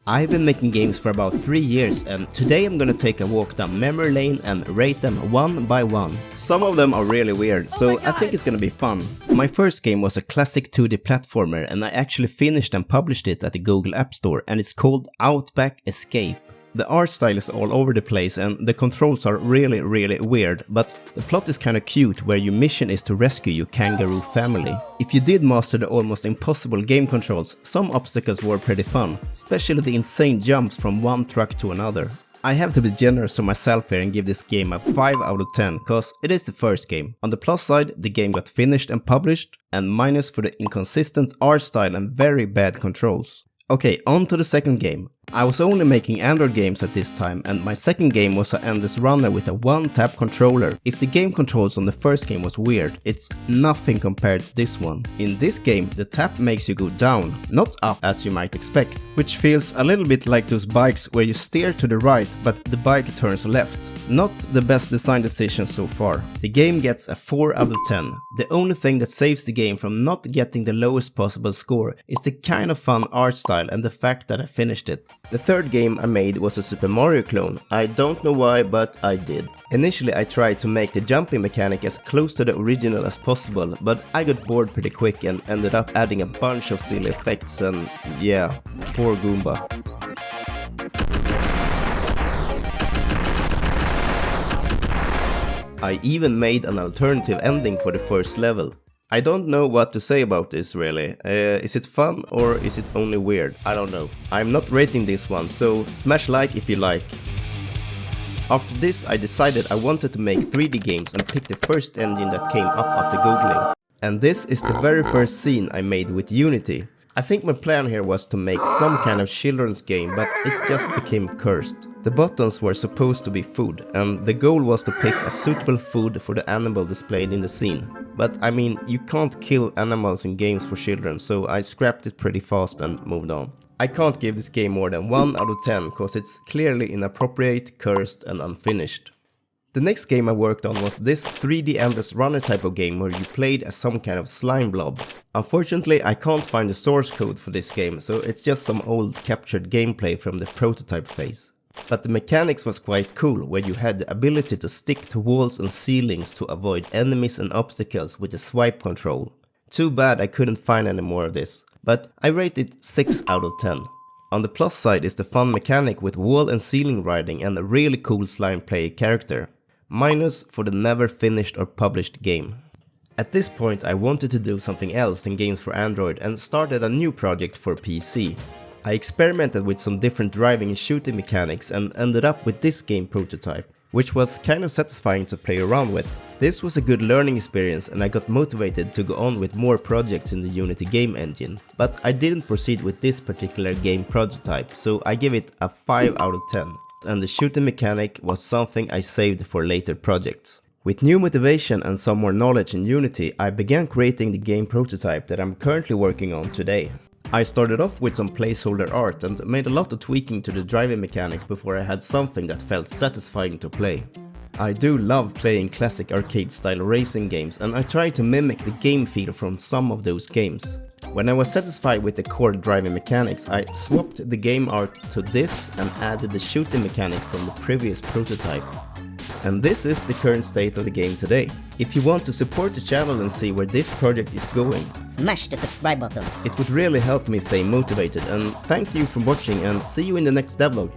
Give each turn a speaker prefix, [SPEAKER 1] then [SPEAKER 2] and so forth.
[SPEAKER 1] I've been making games for about 3 years, and today I'm gonna take a walk down memory lane and rate them one by one. Some of them are really weird, so I think it's gonna be fun. My first game was a classic 2D platformer, and I actually finished and published it at the Google App Store, and it's called Outback Escape. The art style is all over the place and the controls are really weird, but the plot is kinda cute where your mission is to rescue your kangaroo family. If you did master the almost impossible game controls, some obstacles were pretty fun, especially the insane jumps from one truck to another. I have to be generous to myself here and give this game a 5 out of 10, cause it is the first game. On the plus side, the game got finished and published, and minus for the inconsistent art style and very bad controls. Okay, on to the second game. I was only making Android games at this time, and my second game was an endless runner with a one-tap controller. If the game controls on the first game was weird, it's nothing compared to this one. In this game, the tap makes you go down, not up as you might expect, which feels a little bit like those bikes where you steer to the right, but the bike turns left. Not the best design decision so far. The game gets a 4 out of 10. The only thing that saves the game from not getting the lowest possible score is the kind of fun art style and the fact that I finished it. The third game I made was a Super Mario clone. I don't know why, but I did. Initially I tried to make the jumping mechanic as close to the original as possible, but I got bored pretty quick and ended up adding a bunch of silly effects and yeah, poor Goomba. I even made an alternative ending for the first level. I don't know what to say about this really. Is it fun or is it only weird? I don't know. I'm not rating this one, so smash like if you like. After this I decided I wanted to make 3D games and pick the first engine that came up after googling. And this is the very first scene I made with Unity. I think my plan here was to make some kind of children's game, but it just became cursed. The buttons were supposed to be food, and the goal was to pick a suitable food for the animal displayed in the scene. But I mean, you can't kill animals in games for children, so I scrapped it pretty fast and moved on. I can't give this game more than 1 out of 10, cause it's clearly inappropriate, cursed and unfinished. The next game I worked on was this 3D endless runner type of game where you played as some kind of slime blob. Unfortunately I can't find the source code for this game, so it's just some old captured gameplay from the prototype phase. But the mechanics was quite cool, where you had the ability to stick to walls and ceilings to avoid enemies and obstacles with the swipe control. Too bad I couldn't find any more of this, but I rate it 6 out of 10. On the plus side is the fun mechanic with wall and ceiling riding and a really cool slime player character. Minus for the never finished or published game. At this point I wanted to do something else than games for Android and started a new project for PC. I experimented with some different driving and shooting mechanics and ended up with this game prototype, which was kind of satisfying to play around with. This was a good learning experience and I got motivated to go on with more projects in the Unity game engine. But I didn't proceed with this particular game prototype, so I give it a 5 out of 10. And the shooting mechanic was something I saved for later projects. With new motivation and some more knowledge in Unity, I began creating the game prototype that I'm currently working on today. I started off with some placeholder art and made a lot of tweaking to the driving mechanic before I had something that felt satisfying to play. I do love playing classic arcade style racing games and I tried to mimic the game feel from some of those games. When I was satisfied with the core driving mechanics, I swapped the game art to this and added the shooting mechanic from the previous prototype. And this is the current state of the game today. If you want to support the channel and see where this project is going,
[SPEAKER 2] smash the subscribe button.
[SPEAKER 1] It would really help me stay motivated, and thank you for watching and see you in the next devlog.